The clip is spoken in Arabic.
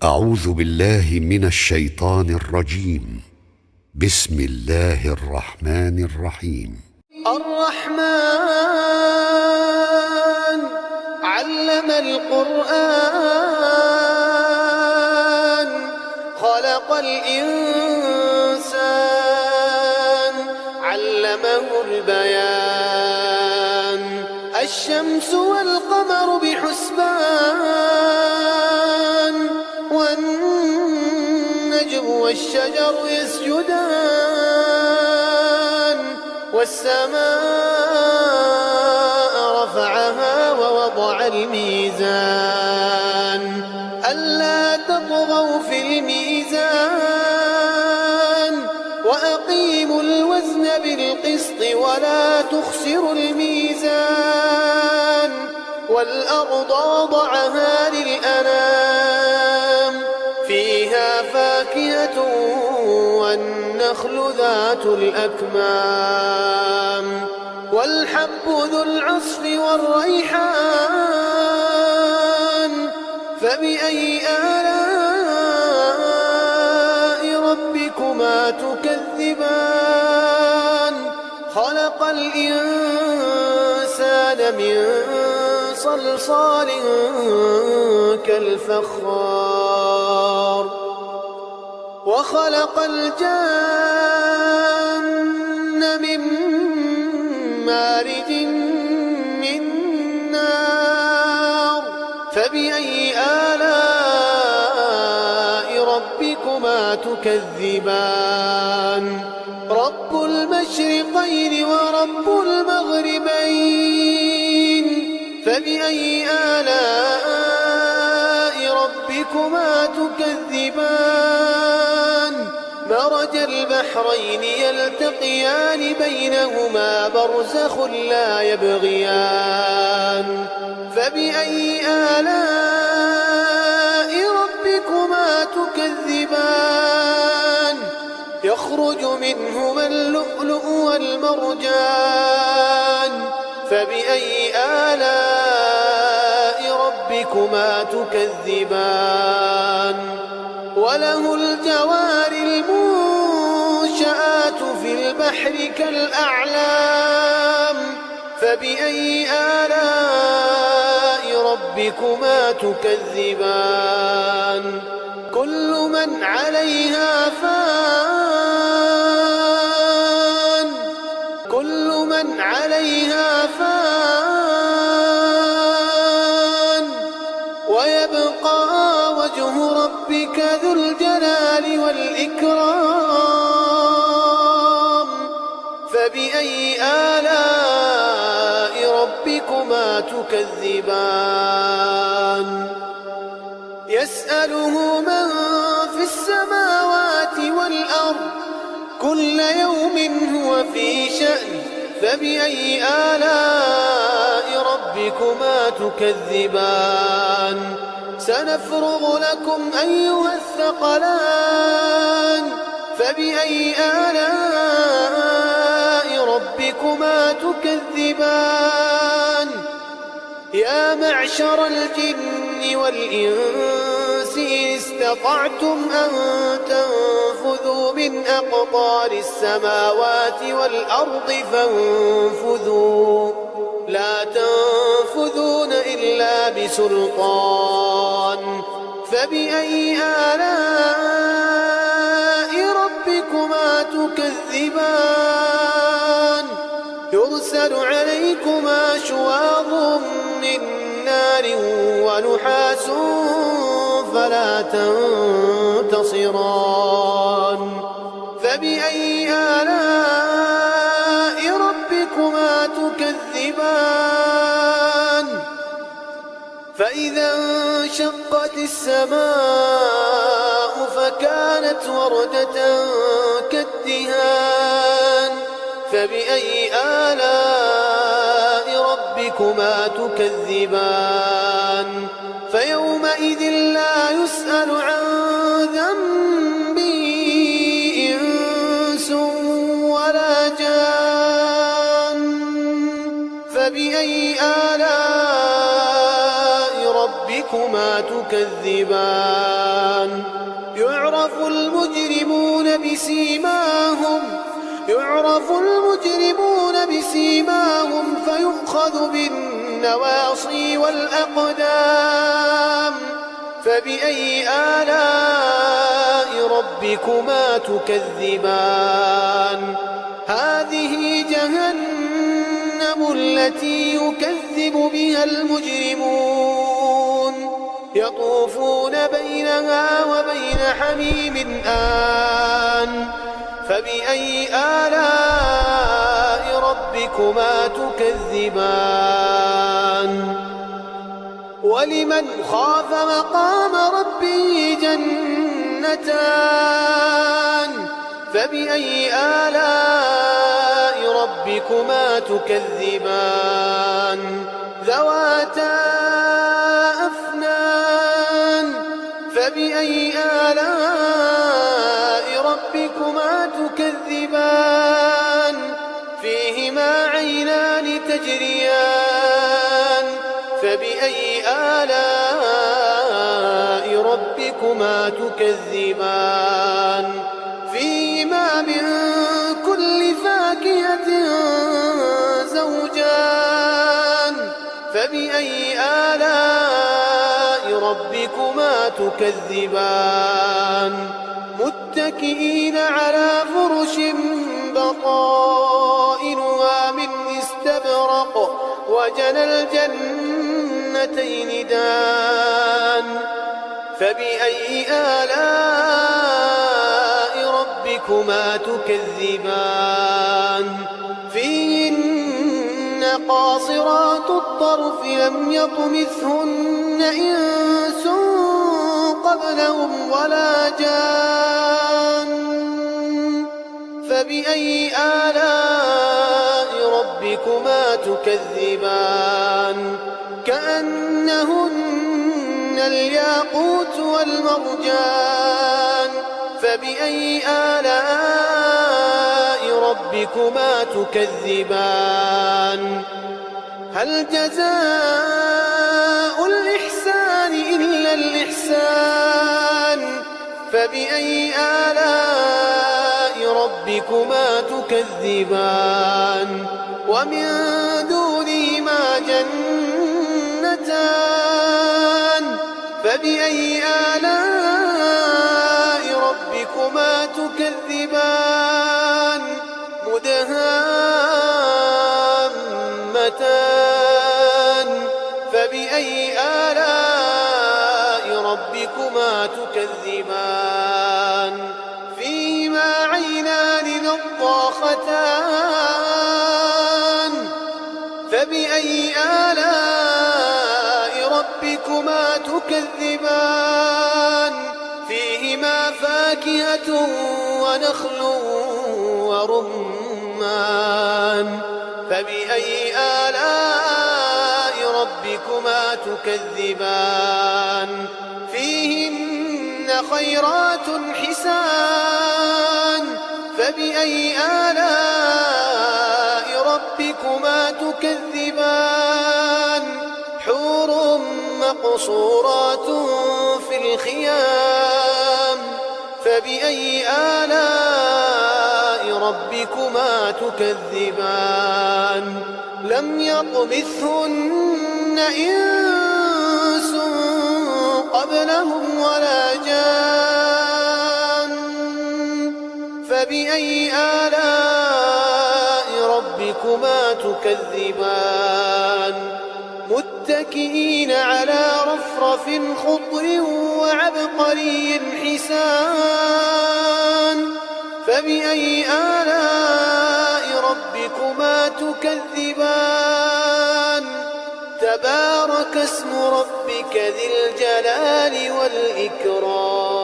أعوذ بالله من الشيطان الرجيم. بسم الله الرحمن الرحيم. الرحمن علم القرآن خلق الإنسان علمه البيان الشمس والقمر بحسبان والنجم والشجر يسجدان والسماء رفعها ووضع الميزان ألا تطغوا في الميزان وأقيموا الوزن بالقسط ولا تخسروا الميزان والأرض وضعها للأنام فيها فاكهة والنخل ذات الأكمام والحب ذو العصف والريحان فبأي آلاء ربكما تكذبان خلق الإنسان من صلصال كالفخار وخلق الجن من مارج من نار فبأي آلاء ربكما تكذبان رب المشرقين ورب المغربين فبأي آلاء ربكما تكذبان مرج البحرين يلتقيان بينهما برزخ لا يبغيان فبأي آلاء ربكما تكذبان يخرج منهما اللؤلؤ والمرجان فبأي آلاء ربكما تكذبان وله الجوار المنشآت في البحر كالأعلام فبأي آلاء ربكما تكذبان كل من عليها فان كل من عليها فان ويبقى وجه ربك ذو الجلال والإكرام فبأي آلاء ربكما تكذبان يسأله من في السماوات والأرض كل يوم هو في شأن فبأي آلاء ربكما تكذبان سنفرغ لكم أيها الثقلان فبأي آلاء ربكما تكذبان يا معشر الجن والإنس إن استطعتم أن تنفذوا من أقطار السماوات والأرض فانفذوا لا تنفذون إلا بسلطان فبأي آلاء ربكما تكذبان يرسل عليكما شواظ من نار ونحاس فلا تنتصران فبأي آلاء ربكما تكذبان فإذا انشقت السماء فكانت وردة كالدهان فبأي آلاء ربكما تكذبان فيومئذ لا يسأل عن ذنبه إنس ولا جان فبأي آلاء ربكما تكذبان يعرف المجرمون بسيماهم فيؤخذ بالنواصي والأقدام فبأي آلاء ربكما تكذبان هذه جهنم التي يكذب بها المجرمون يطوفون بينها وبين حميم آن فبأي آلاء ربكما تكذبان ولمن خاف مقام ربه جنتان فبأي آلاء ربكما تكذبان ذواتا أفنان فبأي آلاء ربكما تكذبان فيهما عينان تجريان فبأي آلاء ربكما تكذبان فيهما من كل فاكهة زوجان فبأي آلاء ربكما تكذبان متكئين على فرش بطائنها من استبرق وجنى الجنتين دان فبأي آلاء ربكما تكذبان فيهن قاصرات الطرف لم يطمثهن إنس قبلهم ولا جان فبأي آلاء ربكما تكذبان كأنهن الياقوت والمرجان فبأي آلاء ربكما تكذبان هل جزاء الإحسان إلا الإحسان فبأي آلاء ربكما تكذبان ومن دونهما جنتان فبأي آلاء ربكما تكذبان مدهامتان فبأي آلاء ربكما تكذبان فيهما عينان نضاختان فبأي آلاء ربكما تكذبان فيهما فاكهة ونخل ورمان فبأي آلاء ربكما تكذبان فيهن خيرات حسان فبأي آلاء ربكما تكذبان حور مقصورات في الخيام فبأي آلاء ربكما تكذبان لم يطمثهن إنس قبلهم ولا جان فبأي آلاء ربكما تكذبان متكئين على رفرف خضر وعبقري حسان فبأي آلاء ربكما تكذبان تبارك اسم ربك ذي الجلال والإكرام